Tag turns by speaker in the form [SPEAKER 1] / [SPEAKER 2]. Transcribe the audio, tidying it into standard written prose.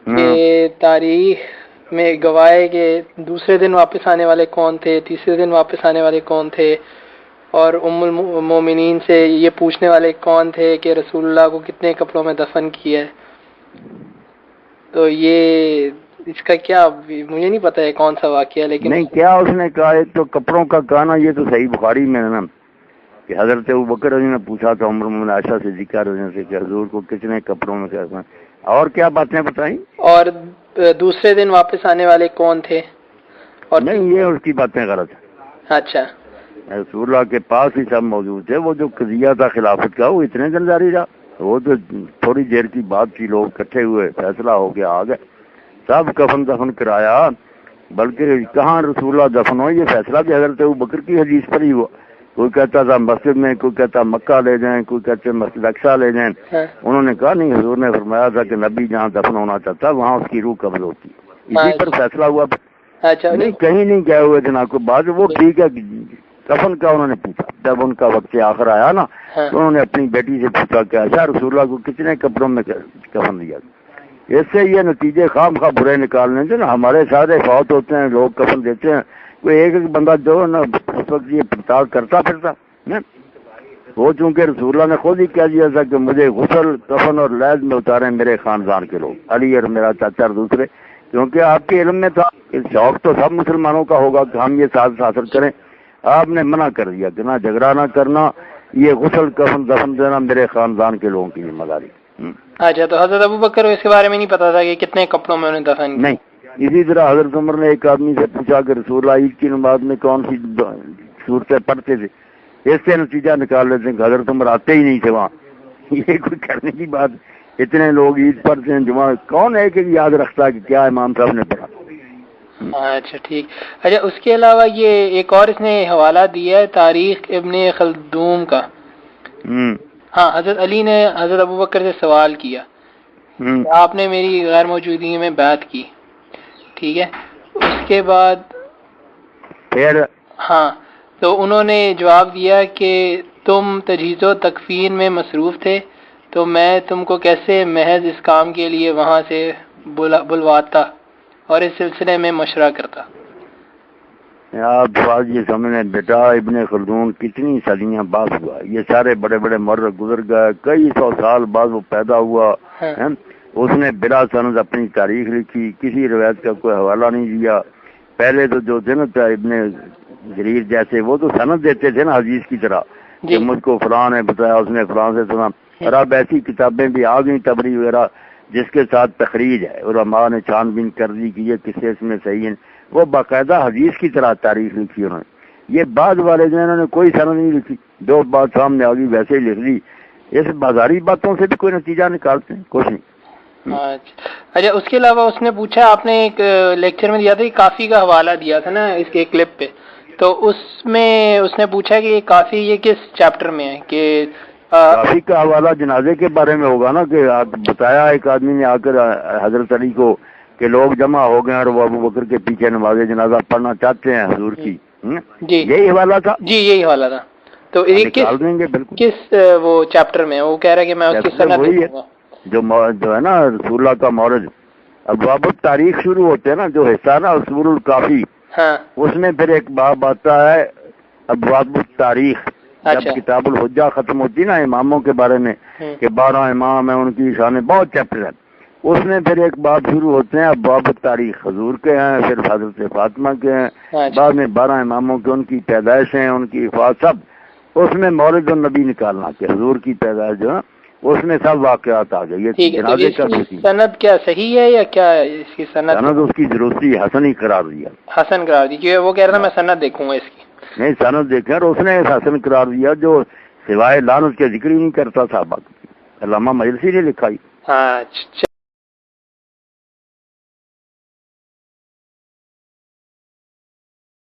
[SPEAKER 1] کہ تاریخ میں گواہ ہے کہ دوسرے دن واپس آنے والے کون تھے، تیسرے دن واپس آنے والے کون تھے، اور ام المومنین سے یہ پوچھنے والے کون تھے کہ رسول اللہ کو کتنے کپڑوں میں دفن کیا ہے. تو یہ اس کا کیا، مجھے نہیں پتا ہے کون سا واقعہ ہے، لیکن
[SPEAKER 2] نہیں کیا اس نے کہا، ایک تو کپڑوں کا کہنا یہ تو صحیح بخاری میں ہے نا کہ حضرت ابوبکر رضی نے پوچھا تھا عمر بن عائشہ سے ذکر سے کہ حضور کو کتنے کپڑوں میں کیا، اور کیا باتیں بتائیں،
[SPEAKER 1] اور دوسرے دن واپس آنے والے کون تھے، اور
[SPEAKER 2] نہیں یہ اس کی باتیں غلط ہیں.
[SPEAKER 1] اچھا
[SPEAKER 2] رسول اللہ کے پاس ہی سب موجود تھے. وہ جو قضیہ تھا خلافت کا وہ اتنے دن جاری رہا، وہ تو تھوڑی دیر کی بات تھی، لوگ اکٹھے ہوئے، فیصلہ ہو گیا، آ گئے، سب کفن دفن کرایا. بلکہ کہاں رسول اللہ دفن ہو، یہ فیصلہ بھی حضرت ابوبکر کی حدیث پر ہی ہوا. کوئی کہتا تھا مسجد میں، کوئی کہتا مکہ لے جائیں، کوئی کہتے مسجد اقصیٰ لے جائیں. انہوں نے کہا نہیں، حضور نے فرمایا تھا کہ نبی جہاں دفن ہونا چاہتا وہاں اس کی روح قبض ہوتی، اسی پر فیصلہ ہوا.
[SPEAKER 1] اچھا
[SPEAKER 2] نہیں کہیں نہیں گئے ہوئے جناب کو بات، وہ ٹھیک ہے. کفن کا انہوں نے پوچھا جب ان کا وقت آخر آیا نا، تو انہوں نے اپنی بیٹی سے پوچھا کہ اچھا رسول اللہ کو کتنے کپڑوں میں کفن دیا. اس سے یہ نتیجے خام خواہ برے نکالنے سے نا، ہمارے سارے فوت ہوتے ہیں، لوگ کفن دیتے ہیں، کوئی ایک ایک بندہ جو نا اس وقت یہ پڑتال کرتا پھرتا. وہ چونکہ رسول اللہ نے خود ہی کہہ دیا تھا کہ مجھے غسل کفن اور لیز میں اتارے میرے خاندان کے لوگ، علی اور میرا چاچا اور دوسرے، کیونکہ آپ کے علم میں تھا کہ شوق تو سب مسلمانوں کا ہوگا کہ ہم یہ سعادت حاصل کریں. آپ نے منع کر دیا کہ نہ جھگڑا نہ کرنا، یہ غسل کفن دفن دینا میرے خاندان کے لوگوں کی ذمہ داری.
[SPEAKER 1] اچھا تو حضرت ابوبکر اس کے بارے میں نہیں پتا تھا کہ کتنے کپڑوں میں انہیں دفن کیا؟
[SPEAKER 2] نہیں. اسی طرح حضرت عمر نے ایک آدمی سے پوچھا کہ رسول اللہ عید کی نماز میں کون سی صورتیں پڑھتے تھے، اس سے نتیجہ نکال لیتے ہیں کہ حضرت عمر آتے ہی نہیں تھے وہاں. یہ کوئی کرنے کی بات، اتنے لوگ عید پڑھتے ہیں، جمعہ کون ہے کہ یاد رکھتا ہے کہ کیا امام صاحب نے پڑھا.
[SPEAKER 1] اچھا ٹھیک. اچھا اس کے علاوہ یہ ایک اور اس نے حوالہ دیا ہے تاریخ ابن خلدون کا. ہاں حضرت علی نے حضرت ابوبکر سے سوال کیا، آپ نے میری غیر موجودگی میں بیعت کی، ٹھیک ہے، اس کے بعد
[SPEAKER 2] پھر
[SPEAKER 1] ہاں تو انہوں نے جواب دیا کہ تم تجہیز و تکفین میں مصروف تھے، تو میں تم کو کیسے محض اس کام کے لیے وہاں سے بلواتا اور اس سلسلے میں مشورہ کرتا.
[SPEAKER 2] آپ بات یہ سمجھیں بیٹا، ابن خلدون کتنی صدیاں بعد ہوا، یہ سارے بڑے بڑے مرد گزر گئے، کئی سو سال بعد وہ پیدا ہوا. اس نے بلا سند اپنی تاریخ لکھی، کسی روایت کا کوئی حوالہ نہیں دیا. پہلے تو جو تھے نا ابن جریر جیسے، وہ تو سند دیتے تھے نا حدیث کی طرح کہ مجھ کو فلاں نے بتایا، اس نے فلاں سے سنا. اور اب ایسی کتابیں بھی آ گئی تبری وغیرہ جس کے ساتھ تخریج ہے، علماء نے چھان بین کر دی کہ یہ کس اس میں صحیح ہے، وہ باقاعدہ حدیث کی طرح تاریخ لکھی انہوں نے. یہ بعد والے جو انہوں نے کوئی سند نہیں لکھی، جو بات سامنے آ گئی ویسے ہی لکھ دی. اس بازاری باتوں سے بھی کوئی نتیجہ نکالتے ہیں کچھ نہیں.
[SPEAKER 1] اچھا اس کے علاوہ اس نے پوچھا، آپ نے ایک لیکچر میں دیا تھا کافی کا حوالہ دیا تھا نا اس کے کلپ پہ، تو اس میں اس نے پوچھا کہ یہ کافی یہ کس چیپٹر میں ہے، کہ
[SPEAKER 2] کافی کا حوالہ جنازے کے بارے میں ہوگا نا، کہ بتایا ایک آدمی نے آ کر حضرت علی کو کہ لوگ جمع ہو گئے اور وہ ابوبکر کے پیچھے نماز جنازہ پڑھنا چاہتے ہیں حضور کی.
[SPEAKER 1] جی
[SPEAKER 2] یہی حوالہ تھا.
[SPEAKER 1] جی یہی حوالہ تھا. تو یہ
[SPEAKER 2] نکال دیں گے بالکل.
[SPEAKER 1] کس وہ چیپٹر میں وہ کہہ رہا ہے کہ میں اس کی سند
[SPEAKER 2] وہی ہے جو ہے نا رسول اللہ کا مورد. ابواب التاریخ شروع ہوتے ہیں نا، جو حصہ نا اصول الکافی، اس میں پھر ایک باب آتا ہے ابواب التاریخ. جب کتاب الحجہ ختم ہوتی نا اماموں کے بارے میں کہ 12 امام ہیں، ان کی شان بہت چیپٹر ہیں، اس میں پھر ایک باب شروع ہوتے ہیں ابواب التاریخ. حضور کے ہیں، پھر حضرت فاطمہ کے ہیں، بعد میں 12 اماموں کے، ان کی پیدائش ہیں، ان کی وفات، سب اس میں مولد النبی نکالنا کہ حضور کی پیدائش جو ہے اس میں سب واقعات آ گئے. یہ جنازے کا
[SPEAKER 1] سند کیا صحیح ہے یا کیا اس کی سند
[SPEAKER 2] اس کی ضروری حسن ہی قرار دیا،
[SPEAKER 1] حسن قرار دی، کہ وہ کہہ رہا تھا میں سند دیکھوں گا اس کی.
[SPEAKER 2] نہیں سند دیکھیں، اور اس نے حسن قرار دیا جو سوائے لعنت کے ذکر ہی نہیں کرتا. صحابہ علامہ مجلسی نے لکھا ہی.